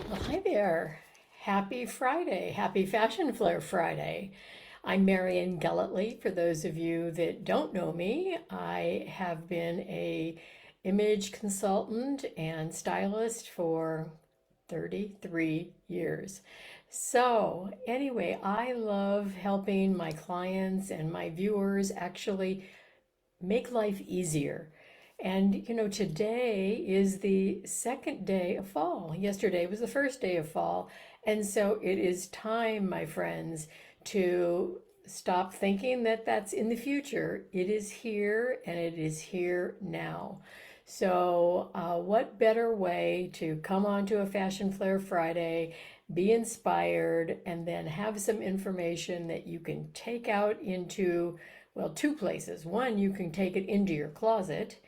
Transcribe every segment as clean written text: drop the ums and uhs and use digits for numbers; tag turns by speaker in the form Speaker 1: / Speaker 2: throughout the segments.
Speaker 1: Well, hi there. Happy Friday. Happy Fashion Flair Friday. I'm Marian Gelletley. For those of you that don't know me, I have been a image consultant and stylist for 33 years. So, anyway, I love helping my clients and my viewers actually make life easier. And today is the second day of fall. Yesterday was the first day of fall. And so it is time, my friends, to stop thinking that that's in the future. It is here and it is here now. So, what better way to come on to a Fashion Flair Friday, be inspired, and then have some information that you can take out into, well, two places. One, you can take it into your closet.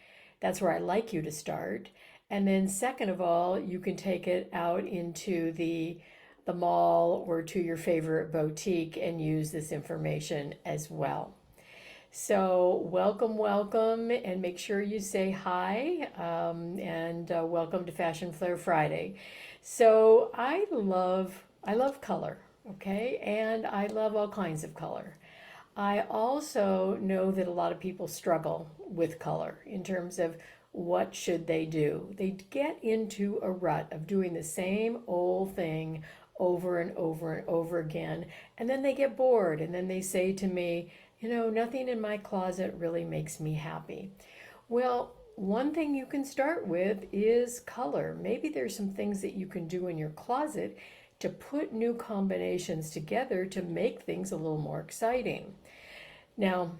Speaker 1: That's where I like you to start. And then second of all, you can take it out into the mall or to your favorite boutique and use this information as well. So, welcome, welcome, and make sure you say hi and welcome to Fashion Flair Friday. So, I love color, okay, and I love all kinds of color. I also know that a lot of people struggle with color in terms of what should they do. They get into a rut of doing the same old thing over and over and over again, and then they get bored and then they say to me, nothing in my closet really makes me happy. Well, one thing you can start with is color. Maybe there's some things that you can do in your closet to put new combinations together to make things a little more exciting. Now,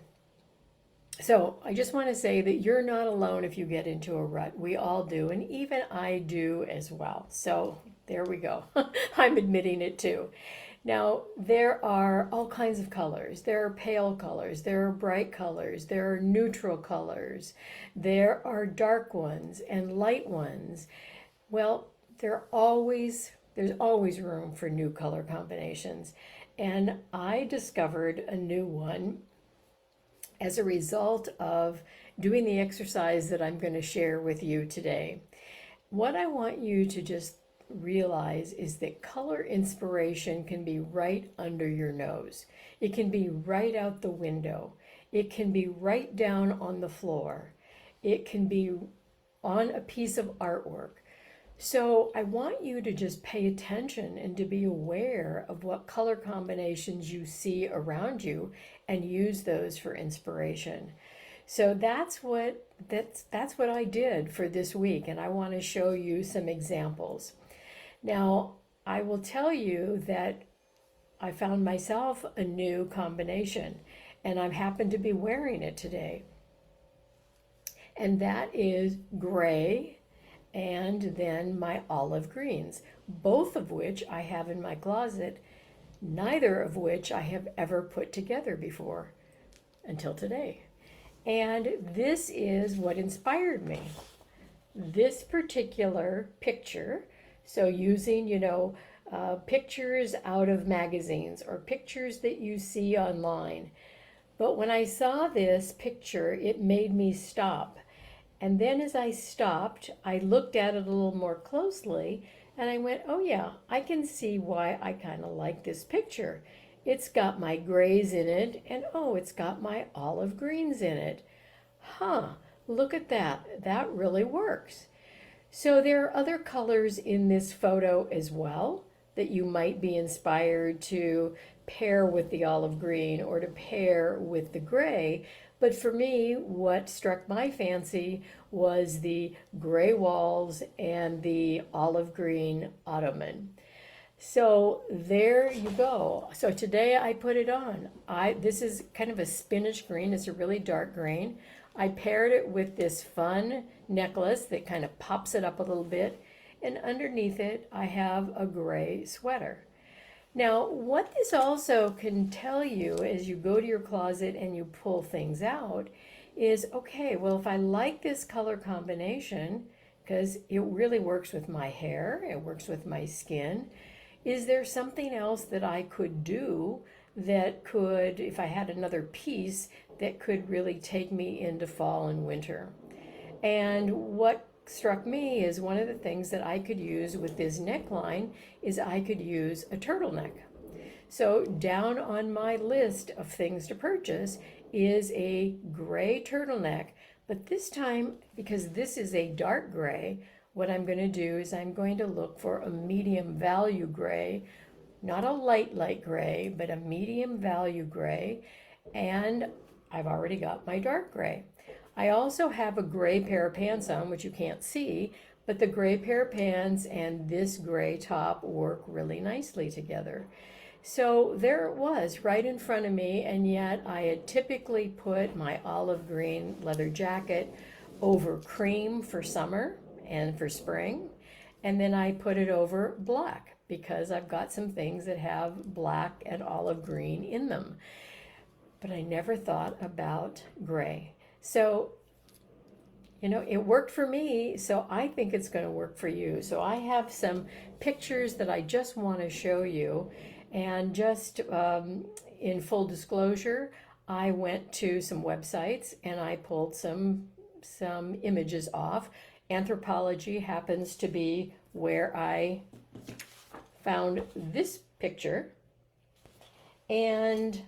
Speaker 1: so I just want to say that you're not alone if you get into a rut. We all do, and even I do as well. So there we go. I'm admitting it too. Now, there are all kinds of colors. There are pale colors, there are bright colors, there are neutral colors, there are dark ones and light ones. Well, there's always room for new color combinations. And I discovered a new one as a result of doing the exercise that I'm going to share with you today. What I want you to just realize is that color inspiration can be right under your nose. It can be right out the window. It can be right down on the floor. It can be on a piece of artwork. So I want you to just pay attention and to be aware of what color combinations you see around you and use those for inspiration. So that's what I did for this week, and I want to show you some examples. Now, I will tell you that I found myself a new combination, and I happen to be wearing it today. And that is gray and then my olive greens, both of which I have in my closet, neither of which I have ever put together before until today. And this is what inspired me. This particular picture, so using, pictures out of magazines or pictures that you see online. But when I saw this picture, it made me stop. And then as I stopped, I looked at it a little more closely and I went, oh yeah, I can see why I kind of like this picture. It's got my grays in it and oh, it's got my olive greens in it. Huh, look at that. That really works. So there are other colors in this photo as well that you might be inspired to pair with the olive green or to pair with the gray. But for me, what struck my fancy was the gray walls and the olive green ottoman. So there you go. So today I put it on. This is kind of a spinach green. It's a really dark green. I paired it with this fun necklace that kind of pops it up a little bit. And underneath it, I have a gray sweater. Now, what this also can tell you as you go to your closet and you pull things out is, okay, well, if I like this color combination, because it really works with my hair, it works with my skin, is there something else that I could do that could, if I had another piece, that could really take me into fall and winter? And what struck me is one of the things that I could use with this neckline is I could use a turtleneck. So down on my list of things to purchase is a gray turtleneck, but this time, because this is a dark gray, what I'm going to do is I'm going to look for a medium value gray, not a light gray, but a medium value gray, and I've already got my dark gray. I also have a gray pair of pants on, which you can't see, but the gray pair of pants and this gray top work really nicely together. So there it was right in front of me, and yet I had typically put my olive green leather jacket over cream for summer and for spring, and then I put it over black because I've got some things that have black and olive green in them. But I never thought about gray. So, it worked for me, so I think it's going to work for you. So I have some pictures that I just want to show you. And just in full disclosure, I went to some websites and I pulled some images off. Anthropology happens to be where I found this picture. And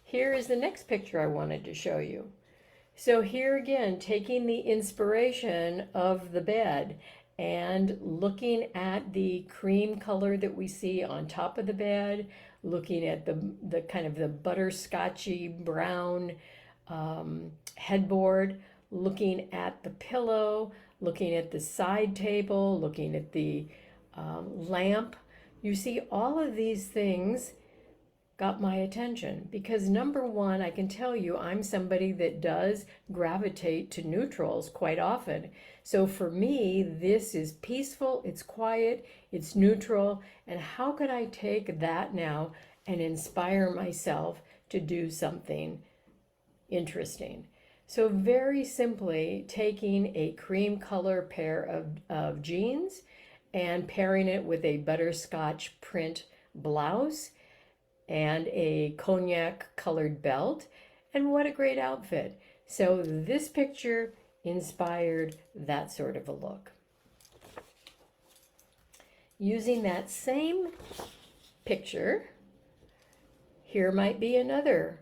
Speaker 1: here is the next picture I wanted to show you. So here again, taking the inspiration of the bed and looking at the cream color that we see on top of the bed, looking at the kind of the butterscotchy brown headboard, looking at the pillow, looking at the side table, looking at the lamp. You see, all of these things got my attention because number one, I can tell you I'm somebody that does gravitate to neutrals quite often. So for me, this is peaceful, it's quiet, it's neutral, and how could I take that now and inspire myself to do something interesting? So very simply taking a cream color pair of jeans and pairing it with a butterscotch print blouse and a cognac colored belt, and what a great outfit. So this picture inspired that sort of a look. Using that same picture, here might be another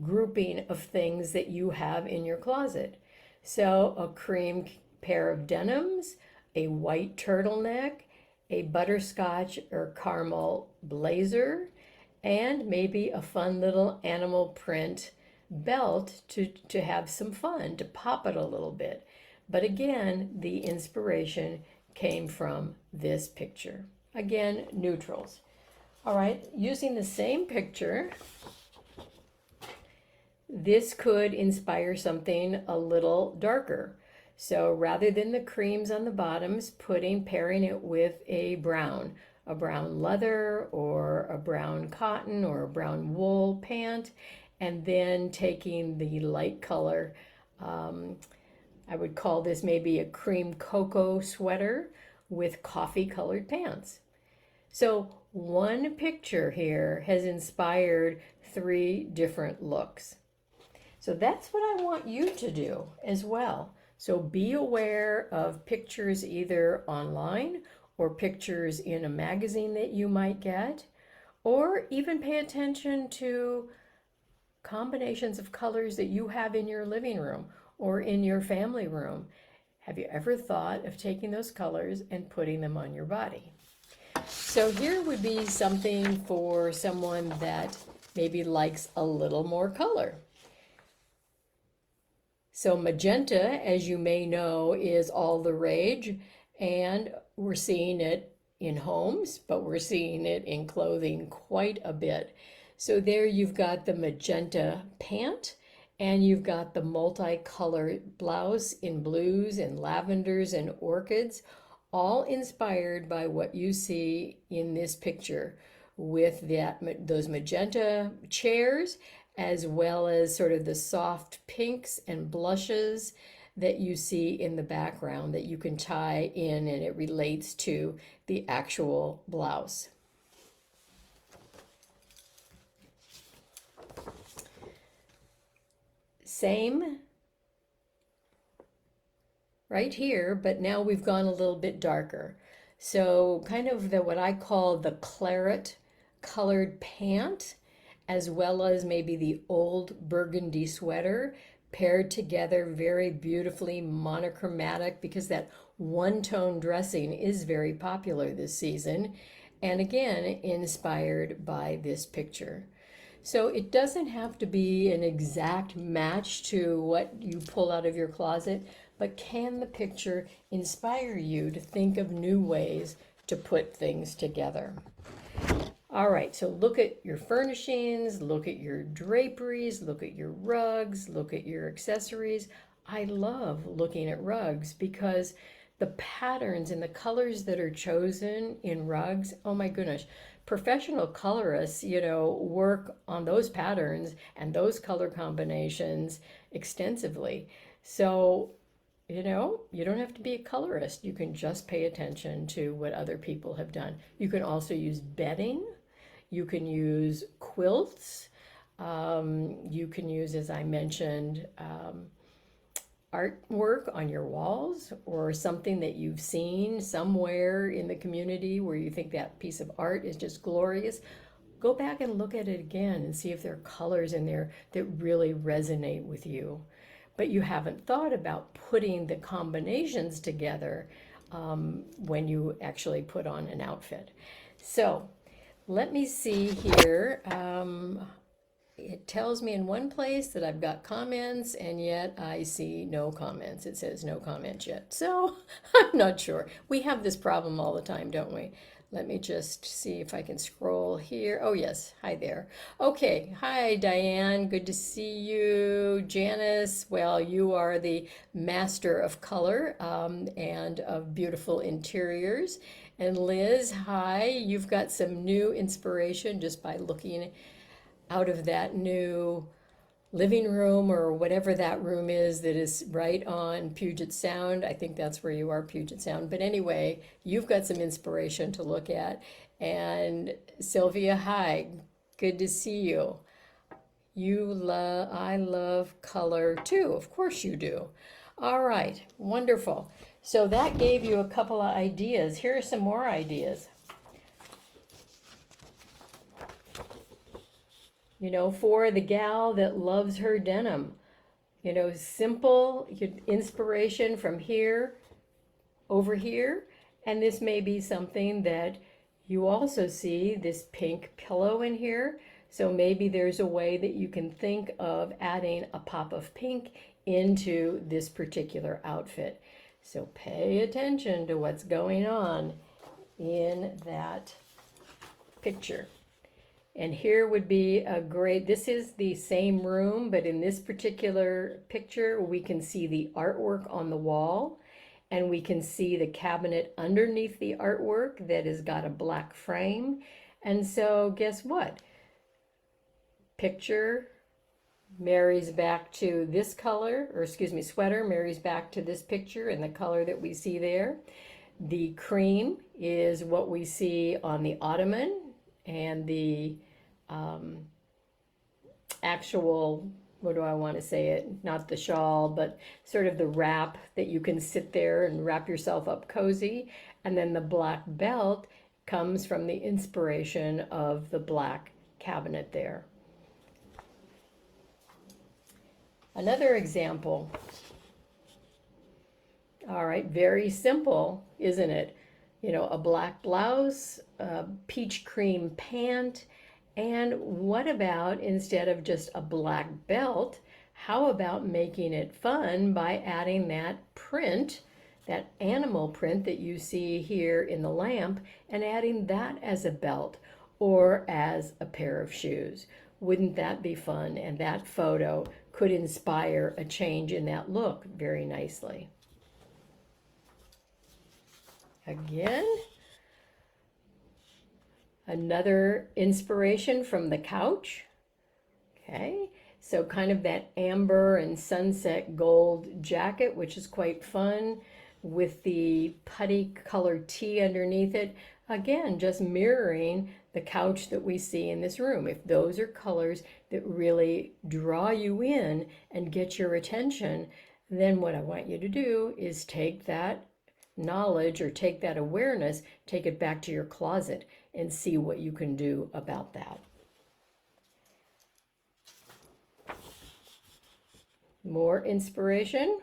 Speaker 1: grouping of things that you have in your closet. So a cream pair of denims, a white turtleneck, a butterscotch or caramel blazer, and maybe a fun little animal print belt to have some fun, to pop it a little bit. But again, the inspiration came from this picture. Again, neutrals. All right, using the same picture, this could inspire something a little darker. So rather than the creams on the bottoms, pairing it with a brown leather or a brown cotton or a brown wool pant, and then taking the light color, I would call this maybe a cream cocoa sweater with coffee colored pants. So one picture here has inspired 3 different looks. So that's what I want you to do as well. So be aware of pictures either online or pictures in a magazine that you might get, or even pay attention to combinations of colors that you have in your living room or in your family room. Have you ever thought of taking those colors and putting them on your body? So here would be something for someone that maybe likes a little more color. So magenta, as you may know, is all the rage, and we're seeing it in homes, but we're seeing it in clothing quite a bit. So there you've got the magenta pant, and you've got the multicolored blouse in blues and lavenders and orchids, all inspired by what you see in this picture with those magenta chairs, as well as sort of the soft pinks and blushes that you see in the background that you can tie in, and it relates to the actual blouse. Same right here, but now we've gone a little bit darker. So kind of the what I call the claret colored pant, as well as maybe the old burgundy sweater paired together very beautifully monochromatic, because that one-tone dressing is very popular this season. And again, inspired by this picture. So it doesn't have to be an exact match to what you pull out of your closet, but can the picture inspire you to think of new ways to put things together? All right, so look at your furnishings, look at your draperies, look at your rugs, look at your accessories. I love looking at rugs because the patterns and the colors that are chosen in rugs, oh my goodness, professional colorists, work on those patterns and those color combinations extensively. So, you don't have to be a colorist. You can just pay attention to what other people have done. You can also use bedding. You can use quilts. You can use, as I mentioned, artwork on your walls, or something that you've seen somewhere in the community where you think that piece of art is just glorious. Go back and look at it again and see if there are colors in there that really resonate with you. But you haven't thought about putting the combinations together when you actually put on an outfit. So let me see here. It tells me in one place that I've got comments, and yet I see no comments. It says no comments yet. So I'm not sure. We have this problem all the time, don't we? Let me just see if I can scroll here. Oh, yes. Hi there. Okay. Hi, Diane. Good to see you. Janice, well, you are the master of color and of beautiful interiors. And Liz, hi. You've got some new inspiration just by looking out of that new living room or whatever that room is that is right on Puget Sound. I think that's where you are, Puget Sound. But anyway, you've got some inspiration to look at. And Sylvia, hi, good to see you. I love color too. Of course you do. All right, wonderful. So that gave you a couple of ideas. Here are some more ideas. For the gal that loves her denim. Simple inspiration from here over here. And this may be something that you also see, this pink pillow in here. So maybe there's a way that you can think of adding a pop of pink into this particular outfit. So pay attention to what's going on in that picture. And here would be this is the same room, but in this particular picture, we can see the artwork on the wall, and we can see the cabinet underneath the artwork that has got a black frame. And so guess what? Picture marries back to this color, or excuse me, sweater marries back to this picture and the color that we see there. The cream is what we see on the ottoman, and the actual, what do I want to say it? Not the shawl, but sort of the wrap that you can sit there and wrap yourself up cozy. And then the black belt comes from the inspiration of the black cabinet there. Another example. All right, very simple, isn't it? A black blouse, a peach cream pant, and what about, instead of just a black belt, how about making it fun by adding that print, that animal print that you see here in the lamp, and adding that as a belt or as a pair of shoes? Wouldn't that be fun? And that photo could inspire a change in that look very nicely. Again, another inspiration from the couch. Okay, so kind of that amber and sunset gold jacket, which is quite fun, with the putty colored tee underneath it. Again, just mirroring the couch that we see in this room. If those are colors that really draw you in and get your attention, Then what I want you to do is take that knowledge or take that awareness, take it back to your closet and see what you can do about that. More inspiration.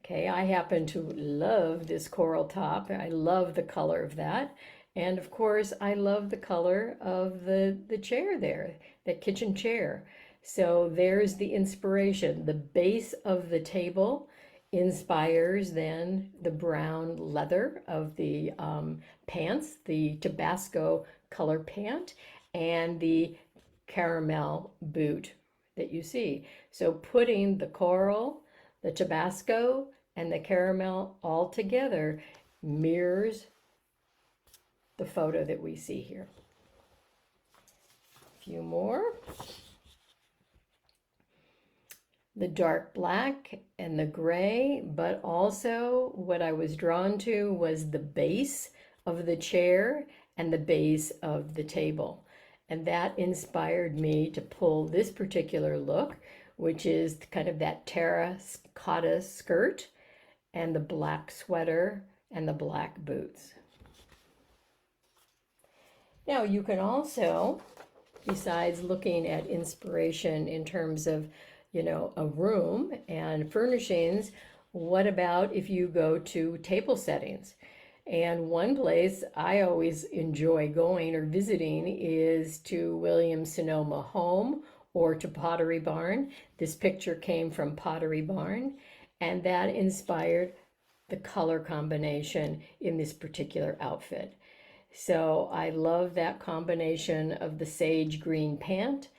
Speaker 1: Okay, I happen to love this coral top. I love the color of that. And of course, I love the color of the chair there, that kitchen chair. So there's the inspiration. The base of the table inspires then the brown leather of the pants, the Tabasco color pant, and the caramel boot that you see. So putting the coral, the Tabasco, and the caramel all together mirrors the photo that we see here. A few more. The dark black and the gray, but also what I was drawn to was the base of the chair and the base of the table. And that inspired me to pull this particular look, which is kind of that terracotta skirt and the black sweater and the black boots. Now you can also, besides looking at inspiration in terms of, a room and furnishings, what about if you go to table settings? And one place I always enjoy going or visiting is to Williams-Sonoma Home or to Pottery Barn. This picture came from Pottery Barn, and that inspired the color combination in this particular outfit. So I love that combination of the sage green pant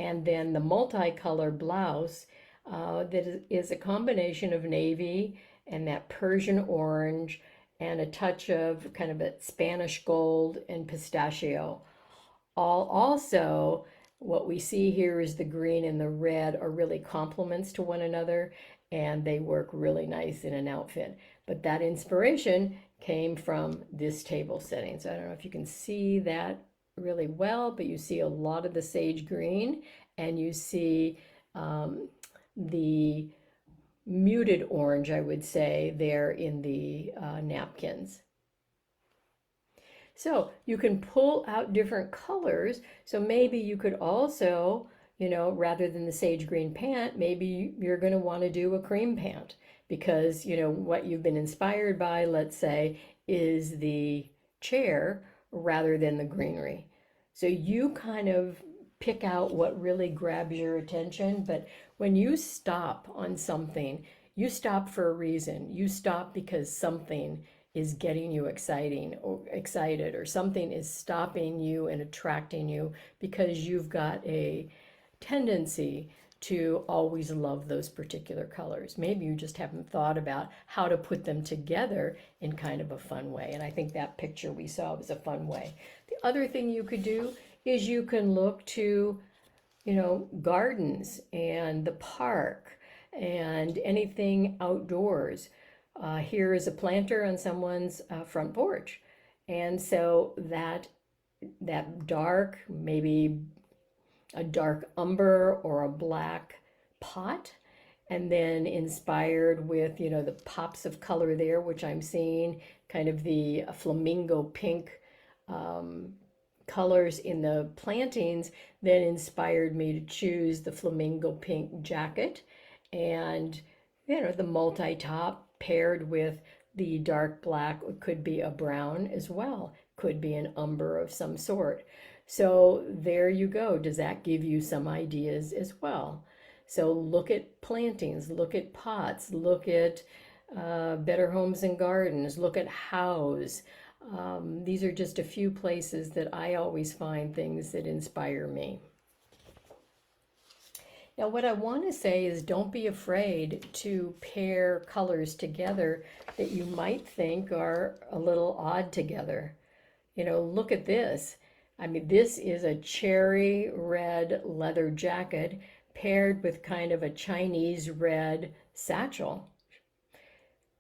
Speaker 1: and then the multicolor blouse that is a combination of navy and that Persian orange and a touch of kind of a Spanish gold and pistachio. Also, what we see here is the green and the red are really complements to one another, and they work really nice in an outfit. But that inspiration came from this table setting. So I don't know if you can see that really well, but you see a lot of the sage green and you see the muted orange, I would say, there in the napkins. So you can pull out different colors. So maybe you could also, rather than the sage green pant, maybe you're going to want to do a cream pant because, what you've been inspired by, let's say, is the chair rather than the greenery. So you kind of pick out what really grabs your attention. But when you stop on something, you stop for a reason. You stop because something is getting you excited, or something is stopping you and attracting you because you've got a tendency to always love those particular colors. Maybe you just haven't thought about how to put them together in kind of a fun way. And I think that picture we saw was a fun way. The other thing you could do is you can look to, gardens and the park and anything outdoors. Here is a planter on someone's front porch. And so that dark, maybe a dark umber or a black pot, and then inspired with, the pops of color there, which I'm seeing, kind of the flamingo pink colors in the plantings, then inspired me to choose the flamingo pink jacket and, the multi-top paired with the dark black. It could be a brown as well, could be an umber of some sort. So there you go. Does that give you some ideas as well? So look at plantings, look at pots, look at Better Homes and Gardens, look at House. These are just a few places that I always find things that inspire me. Now, what I want to say is don't be afraid to pair colors together that you might think are a little odd together. Look at this. I mean, this is a cherry red leather jacket paired with kind of a Chinese red satchel.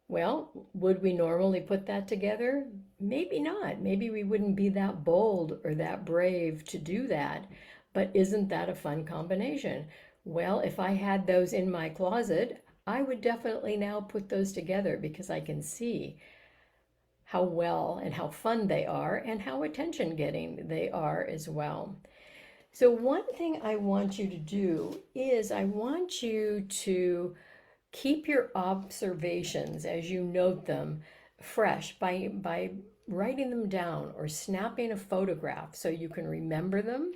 Speaker 1: Well, would we normally put that together? Maybe not. Maybe we wouldn't be that bold or that brave to do that. But isn't that a fun combination? Well, if I had those in my closet, I would definitely now put those together because I can see how well and how fun they are and how attention getting they are as well. So, one thing I want you to do is I want you to keep your observations as you note them fresh by writing them down or snapping a photograph so you can remember them.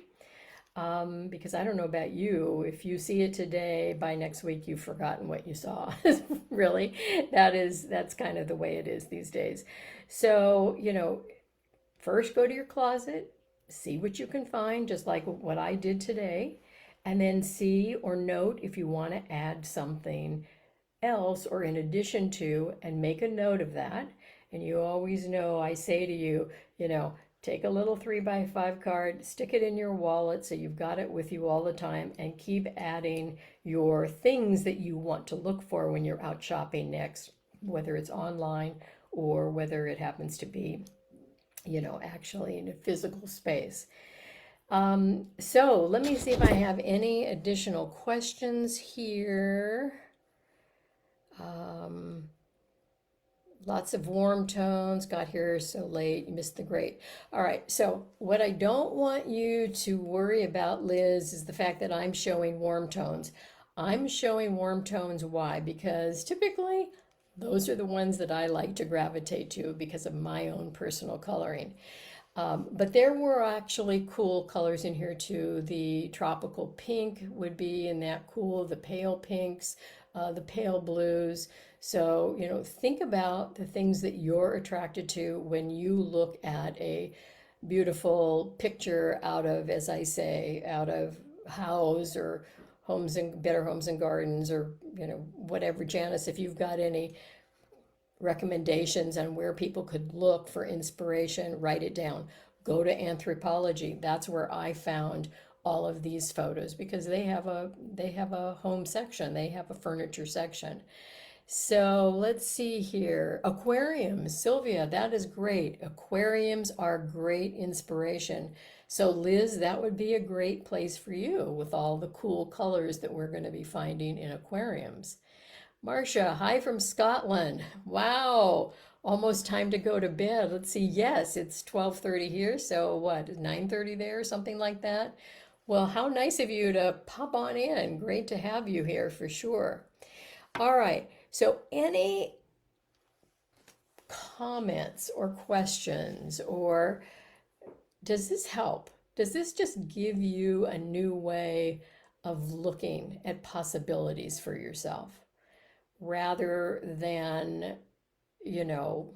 Speaker 1: Because I don't know about you, if you see it today, by next week you've forgotten what you saw. Really, that's kind of the way it is these days. So, first go to your closet, see what you can find, just like what I did today, and then see or note if you want to add something else or in addition to, and make a note of that. And you always know, I say to you, take a little 3x5 card, stick it in your wallet so you've got it with you all the time, and keep adding your things that you want to look for when you're out shopping next, whether it's online or whether it happens to be, actually in a physical space. So let me see if I have any additional questions here. Um, Lots of warm tones. Got here so late. You missed the great. All right. So, what I don't want you to worry about, Liz, is the fact that I'm showing warm tones. I'm showing warm tones. Why? Because typically those are the ones that I like to gravitate to because of my own personal coloring. But there were actually cool colors in here too. The tropical pink would be in that cool, the pale pinks, the pale blues. So, think about the things that you're attracted to when you look at a beautiful picture out of, as I say, out of House or Homes and Better Homes and Gardens or, whatever. Janice, if you've got any recommendations on where people could look for inspiration, write it down. Go to Anthropology. That's where I found all of these photos because they have a home section, they have a furniture section. So let's see here. Aquariums, Sylvia, that is great. Aquariums are great inspiration. So Liz, that would be a great place for you with all the cool colors that we're going to be finding in aquariums. Marcia, hi from Scotland. Wow, almost time to go to bed. Let's see. Yes, it's 12:30 here, so what, 9:30 there, something like that? Well, how nice of you to pop on in. Great to have you here for sure. All right. So any comments or questions, or does this help? Does this just give you a new way of looking at possibilities for yourself? Rather than, you know,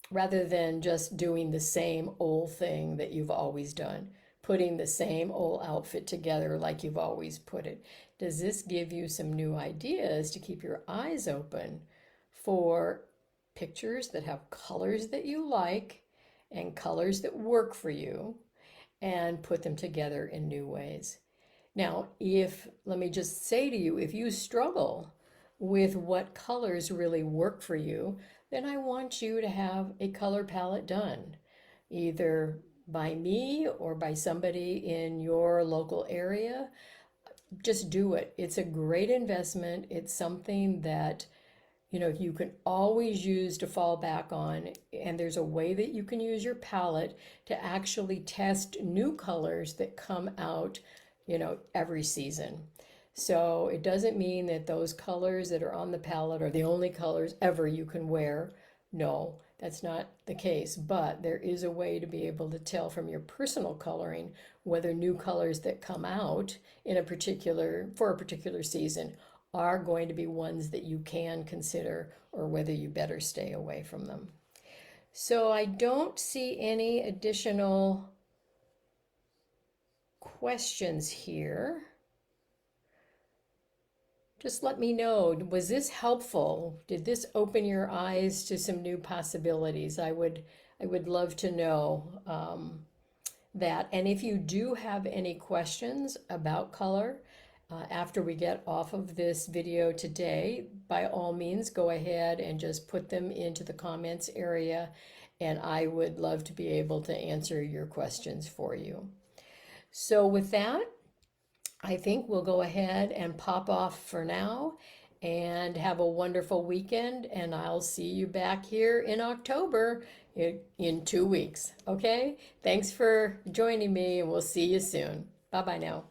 Speaker 1: rather than just doing the same old thing that you've always done, putting the same old outfit together like you've always put it. Does this give you some new ideas to keep your eyes open for pictures that have colors that you like and colors that work for you and put them together in new ways? Now, let me just say to you, if you struggle with what colors really work for you, then I want you to have a color palette done, either by me or by somebody in your local area. Just do it. It's a great investment. It's something that you can always use to fall back on. And there's a way that you can use your palette to actually test new colors that come out, every season. So it doesn't mean that those colors that are on the palette are the only colors ever you can wear. No, that's not the case. But there is a way to be able to tell from your personal coloring whether new colors that come out for a particular season are going to be ones that you can consider or whether you better stay away from them. So I don't see any additional questions here. Just let me know, was this helpful? Did this open your eyes to some new possibilities? I would love to know that. And if you do have any questions about color after we get off of this video today, by all means, go ahead and just put them into the comments area, and I would love to be able to answer your questions for you. So with that, I think we'll go ahead and pop off for now and have a wonderful weekend. And I'll see you back here in October in 2 weeks. Okay? Thanks for joining me, and we'll see you soon. Bye bye now.